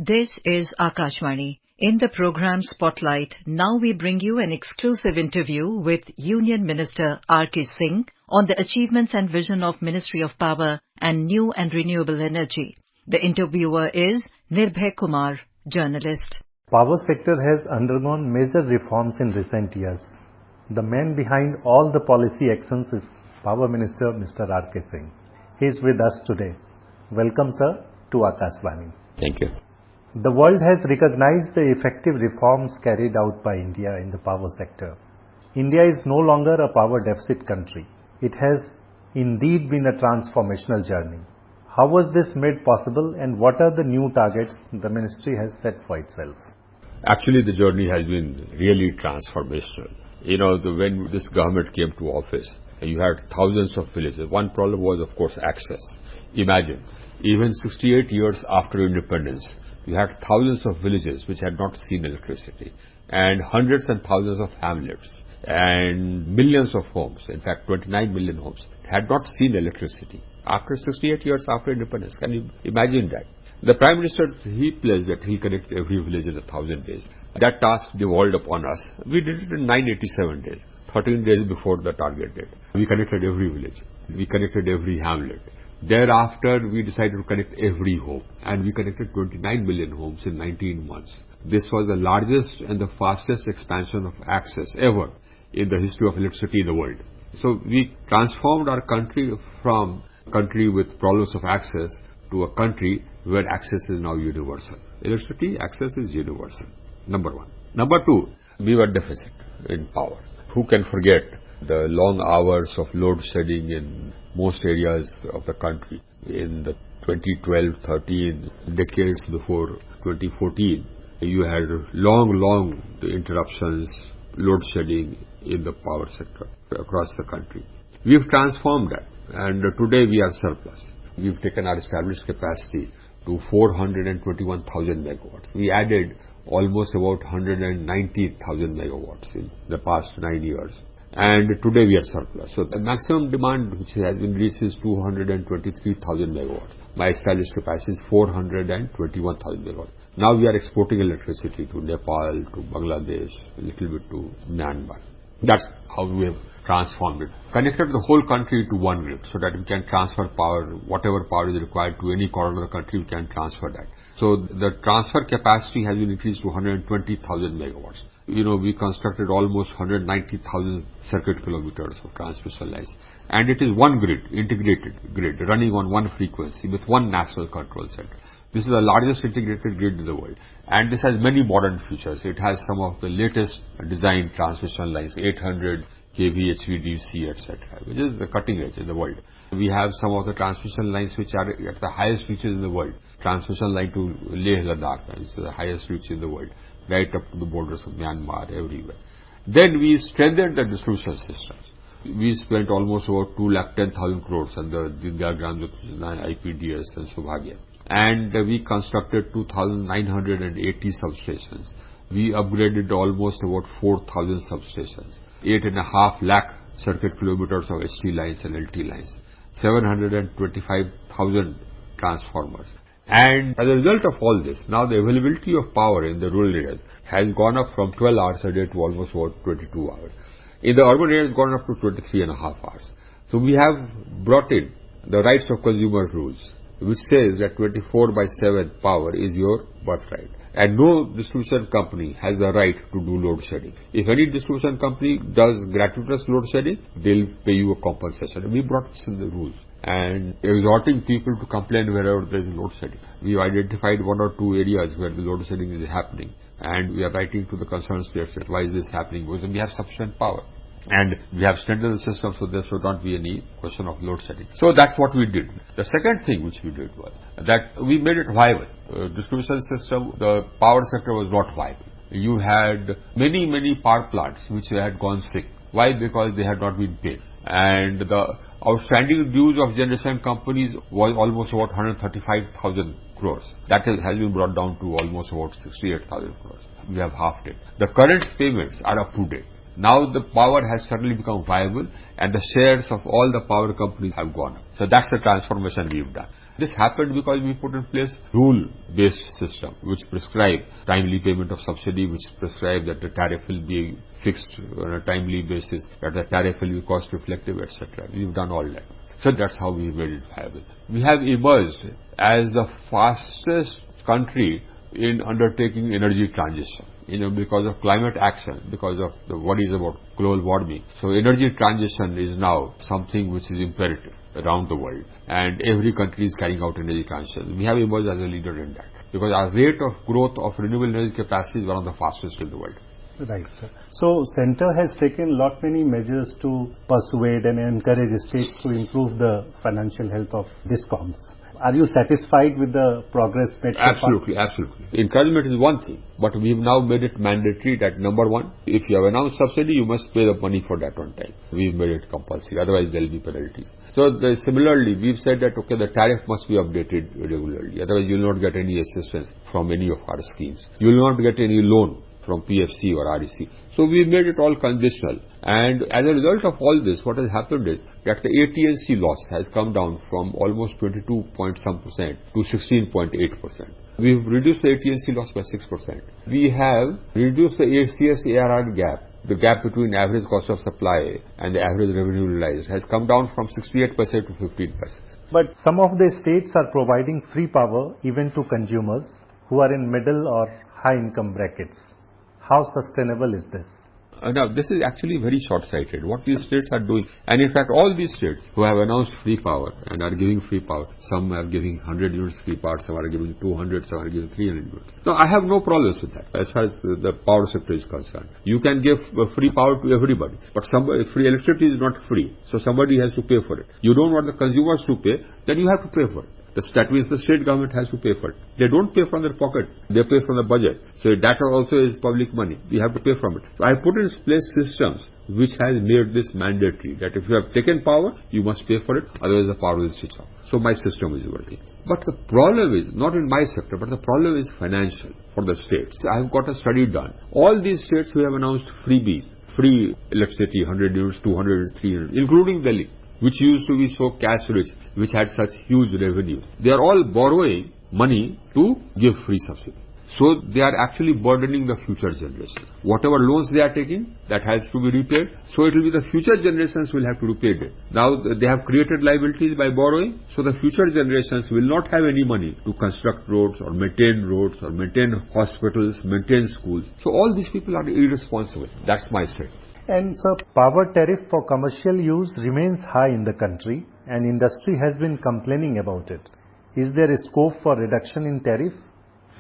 This is Akashvani. In the program Spotlight, now we bring you an exclusive interview with Union Minister R.K. Singh on the achievements and vision of Ministry of Power and New and Renewable Energy. The interviewer is Nirbhay Kumar, journalist. Power sector has undergone major reforms in recent years. The man behind all the policy actions is Power Minister Mr. R.K. Singh. He is with us today. Welcome, sir, to Akashvani. Thank you. The world has recognized the effective reforms carried out by India in the power sector. India is no longer a power deficit country. It has indeed been a transformational journey. How was this made possible, and what are the new targets the ministry has set for itself? Actually, the journey has been really transformational. When this government came to office, you had thousands of villages. One problem was, of course, access. Imagine, even 68 years after independence, you had thousands of villages which had not seen electricity, and hundreds and thousands of hamlets, and millions of homes, in fact 29 million homes, had not seen electricity after 68 years after independence. Can you imagine that? The Prime Minister, he pledged that he'll connect every village in 1,000 days. That task devolved upon us. We did it in 987 days, 13 days before the target date. We connected every village. We connected every hamlet. Thereafter, we decided to connect every home, and we connected 29 million homes in 19 months. This was the largest and the fastest expansion of access ever in the history of electricity in the world. So we transformed our country from a country with problems of access to a country where access is now universal. Electricity access is universal, number one. Number two, we were deficit in power. Who can forget the long hours of load shedding in most areas of the country? In the 2012-13 decades before 2014, you had long interruptions, load shedding in the power sector across the country. We've transformed that, and today we are surplus. We've taken our established capacity to 421,000 megawatts. We added almost about 190,000 megawatts in the past 9 years. And today we are surplus. So the maximum demand which has been reached is 223,000 megawatts. My established capacity is 421,000 megawatts. Now we are exporting electricity to Nepal, to Bangladesh, a little bit to Myanmar. That's how we have transformed it. Connected the whole country to one grid so that we can transfer power, whatever power is required to any corner of the country, we can transfer that. So the transfer capacity has been increased to 120,000 megawatts. We constructed almost 190,000 circuit kilometers of transmission lines. And it is one grid, integrated grid, running on one frequency with one national control center. This is the largest integrated grid in the world. And this has many modern features. It has some of the latest design transmission lines, 800 kV, HVDC, etc., which is the cutting edge in the world. We have some of the transmission lines which are at the highest reaches in the world. Transmission line to Leh Ladakh, which is the highest reach in the world, right up to the borders of Myanmar, everywhere. Then we strengthened the distribution systems. We spent almost about 210,000 crores on the Dindyal IPDS and Subhagya. And we constructed 2,980 substations. We upgraded almost about 4,000 substations. 8.5 lakh circuit kilometers of HT lines and LT lines, 725,000 transformers. And as a result of all this, now the availability of power in the rural areas has gone up from 12 hours a day to almost about 22 hours. In the urban areas, it's gone up to 23.5 hours. So we have brought in the rights of consumer rules, which says that 24/7 power is your birthright. And no distribution company has the right to do load shedding. If any distribution company does gratuitous load shedding, they'll pay you a compensation. We brought this in the rules. And exhorting people to complain wherever there is load shedding. We've identified 1 or 2 areas where the load shedding is happening. And we are writing to the concerned states that why is this happening? Because we have sufficient power. And we have strengthened the system so there should not be any question of load shedding. So that's what we did. The second thing which we did was that we made it viable. Distribution system, the power sector was not viable. You had many power plants which had gone sick. Why? Because they had not been paid. And the outstanding dues of generation companies was almost about 135,000 crores. That has been brought down to almost about 68,000 crores. We have halved it. The current payments are up to date. Now the power has suddenly become viable and the shares of all the power companies have gone up. So that's the transformation we've done. This happened because we put in place rule-based system which prescribe timely payment of subsidy, which prescribe that the tariff will be fixed on a timely basis, that the tariff will be cost reflective, etc. We've done all that. So that's how we made it viable. We have emerged as the fastest country in undertaking energy transition. Because of climate action, because of the worries about global warming. So energy transition is now something which is imperative around the world. And every country is carrying out energy transition. We have emerged as a leader in that. Because our rate of growth of renewable energy capacity is one of the fastest in the world. Right, sir. So, Centre has taken many measures to persuade and encourage states to improve the financial health of DISCOMs. Are you satisfied with the progress made so far? Absolutely, absolutely. Encouragement is one thing, but we've now made it mandatory that number one, if you have announced subsidy, you must pay the money for that on time. We've made it compulsory, otherwise there will be penalties. So similarly, we've said that okay, the tariff must be updated regularly, otherwise you will not get any assistance from any of our schemes. You will not get any loan from PFC or REC. So we made it all conditional. And as a result of all this, what has happened is that the AT&C loss has come down from almost 22-point-some% to 16.8%. We've reduced the AT&C loss by 6%. We have reduced the ACS-ARR gap. The gap between average cost of supply and the average revenue realized has come down from 68% to 15%. But some of the states are providing free power even to consumers who are in middle or high income brackets. How sustainable is this? Now, this is actually very short-sighted, what these states are doing. And in fact, all these states who have announced free power and are giving free power, some are giving 100 units free power, some are giving 200, some are giving 300 units. Now, I have no problems with that as far as the power sector is concerned. You can give free power to everybody, but free electricity is not free, so somebody has to pay for it. You don't want the consumers to pay, then you have to pay for it. That means the state government has to pay for it. They don't pay from their pocket, they pay from the budget. So that also is public money. We have to pay from it. So I put in place systems which has made this mandatory, that if you have taken power, you must pay for it, otherwise the power will switch off. So my system is working. But the problem is, not in my sector, but the problem is financial for the states. I have got a study done. All these states who have announced freebies, free electricity, 100 units, 200, 300, including Delhi, which used to be so cash-rich, which had such huge revenue. They are all borrowing money to give free subsidy. So they are actually burdening the future generations. Whatever loans they are taking, that has to be repaid. So it will be the future generations will have to repay it. Now they have created liabilities by borrowing, so the future generations will not have any money to construct roads or maintain hospitals, maintain schools. So all these people are irresponsible. That's my statement. And so power tariff for commercial use remains high in the country and industry has been complaining about it. Is there a scope for reduction in tariff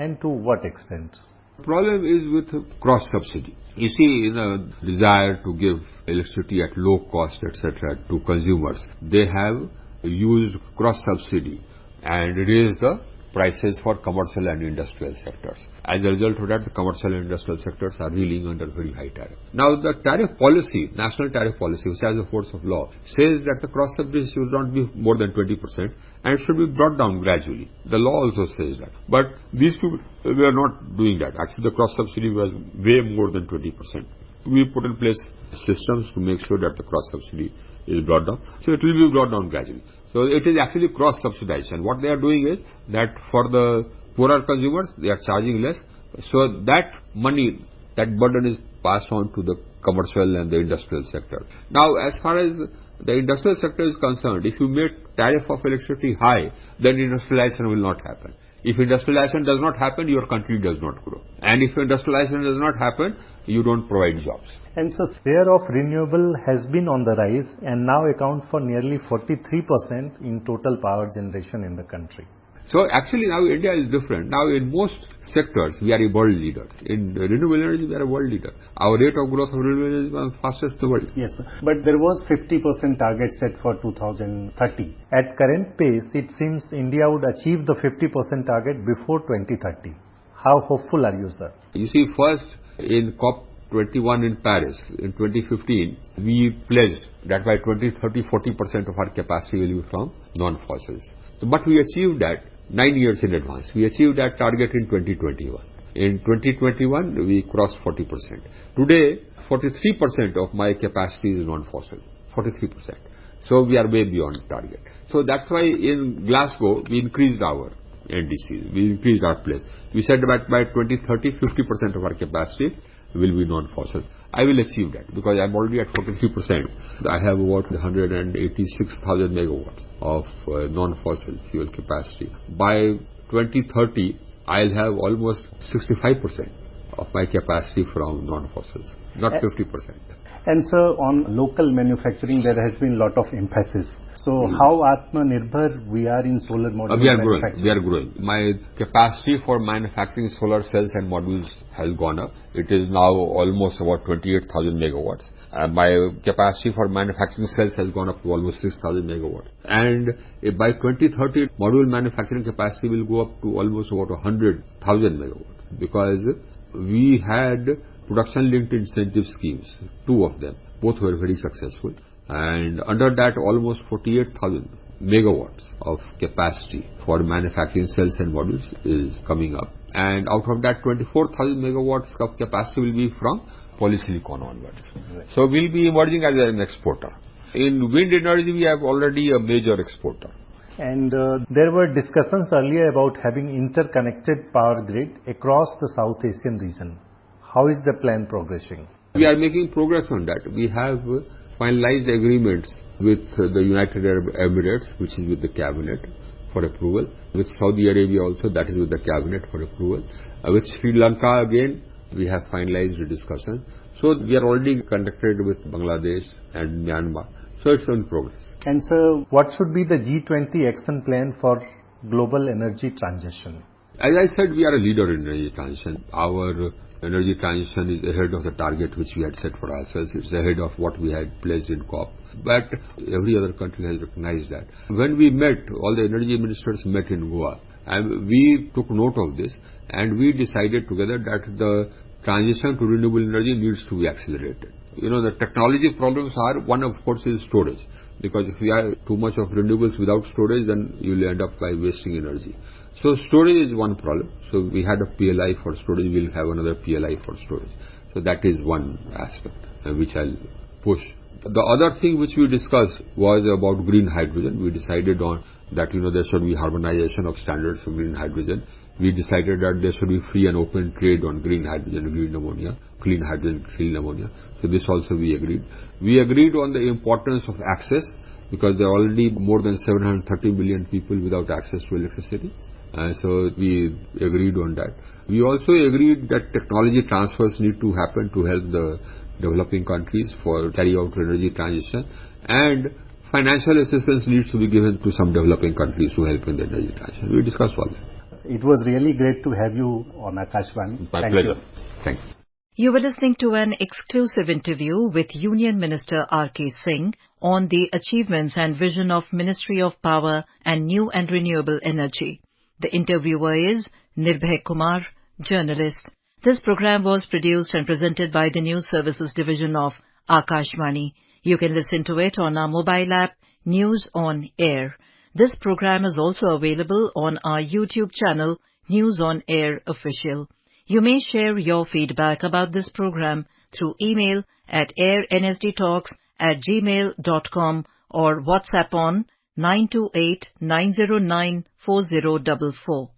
and to what extent? The problem is with cross subsidy. You see, in a desire to give electricity at low cost, etc. to consumers, they have used cross subsidy and raised the prices for commercial and industrial sectors. As a result of that, the commercial and industrial sectors are reeling under very high tariff. Now, the tariff policy, national tariff policy, which has the force of law, says that the cross subsidy should not be more than 20% and it should be brought down gradually. The law also says that. But these people, they are not doing that. Actually, the cross subsidy was way more than 20%. We put in place systems to make sure that the cross subsidy is brought down. So it will be brought down gradually. So it is actually cross-subsidized. And what they are doing is that for the poorer consumers, they are charging less. So that money, that burden is passed on to the commercial and the industrial sector. Now, as far as the industrial sector is concerned, if you make tariff of electricity high, then industrialization will not happen. If industrialization does not happen, your country does not grow. And if industrialization does not happen, you don't provide jobs. And so share of renewable has been on the rise and now account for nearly 43% in total power generation in the country. So actually now India is different. Now in most sectors we are a world leader. In renewable energy we are a world leader. Our rate of growth of renewable energy is one of the fastest in the world. Yes, sir. But there was 50% target set for 2030. At current pace, it seems India would achieve the 50% target before 2030. How hopeful are you, sir? You see, first in COP21 in Paris in 2015, we pledged that by 2030, 40% of our capacity will be from non-fossils. But we achieved that 9 years in advance. We achieved that target in 2021. In 2021, we crossed 40%. Today, 43% of my capacity is non-fossil. 43%. So we are way beyond target. So that's why in Glasgow, we increased our NDCs. We increased our pledge. We said that by 2030, 50% of our capacity will be non-fossil. I will achieve that because I'm already at 43%. I have about 186,000 megawatts of non-fossil fuel capacity. By 2030, I'll have almost 65% of my capacity from non-fossils, not 50%. And sir, on local manufacturing, there has been a lot of emphasis. So how Atmanirbhar we are in solar module manufacturing? We are growing. My capacity for manufacturing solar cells and modules has gone up. It is now almost about 28,000 megawatts. My capacity for manufacturing cells has gone up to almost 6,000 megawatts. And by 2030, module manufacturing capacity will go up to almost about 100,000 megawatts because we had production-linked incentive schemes, 2 of them. Both were very successful. And under that, almost 48,000 megawatts of capacity for manufacturing cells and modules is coming up. And out of that, 24,000 megawatts of capacity will be from polysilicon onwards. Right. So we'll be emerging as an exporter. In wind energy, we have already a major exporter. And there were discussions earlier about having interconnected power grid across the South Asian region. How is the plan progressing? We are making progress on that. We have finalized agreements with the United Arab Emirates, which is with the cabinet for approval. With Saudi Arabia also, that is with the cabinet for approval. With Sri Lanka again, we have finalized the discussion. So we are already connected with Bangladesh and Myanmar. So it's in progress. And sir, what should be the G20 action plan for global energy transition? As I said, we are a leader in energy transition. Our energy transition is ahead of the target which we had set for ourselves. It's ahead of what we had pledged in COP. But every other country has recognized that. When we met, all the energy ministers met in Goa, and we took note of this, and we decided together that the transition to renewable energy needs to be accelerated. You know, the technology problems are, one of course is storage. Because if you have too much of renewables without storage, then you will end up by wasting energy. So storage is one problem. So we had a PLI for storage. We'll have another PLI for storage. So that is one aspect which I'll push. The other thing which we discussed was about green hydrogen. We decided on that, there should be harmonization of standards for green hydrogen. We decided that there should be free and open trade on green hydrogen, green ammonia, clean hydrogen, clean ammonia. So this also we agreed. We agreed on the importance of access because there are already more than 730 million people without access to electricity. So we agreed on that. We also agreed that technology transfers need to happen to help the developing countries for carry out energy transition, and financial assistance needs to be given to some developing countries to help in the energy transition. We discussed all that. It was really great to have you on Akashvani. My pleasure. Thank you. You were listening to an exclusive interview with Union Minister R.K. Singh on the achievements and vision of Ministry of Power and New and Renewable Energy. The interviewer is Nirbhay Kumar, journalist. This program was produced and presented by the News Services Division of Akashvani. You can listen to it on our mobile app, News on Air. This program is also available on our YouTube channel, News on Air Official. You may share your feedback about this program through email at airnsdtalks@gmail.com or WhatsApp on 928-909-4044.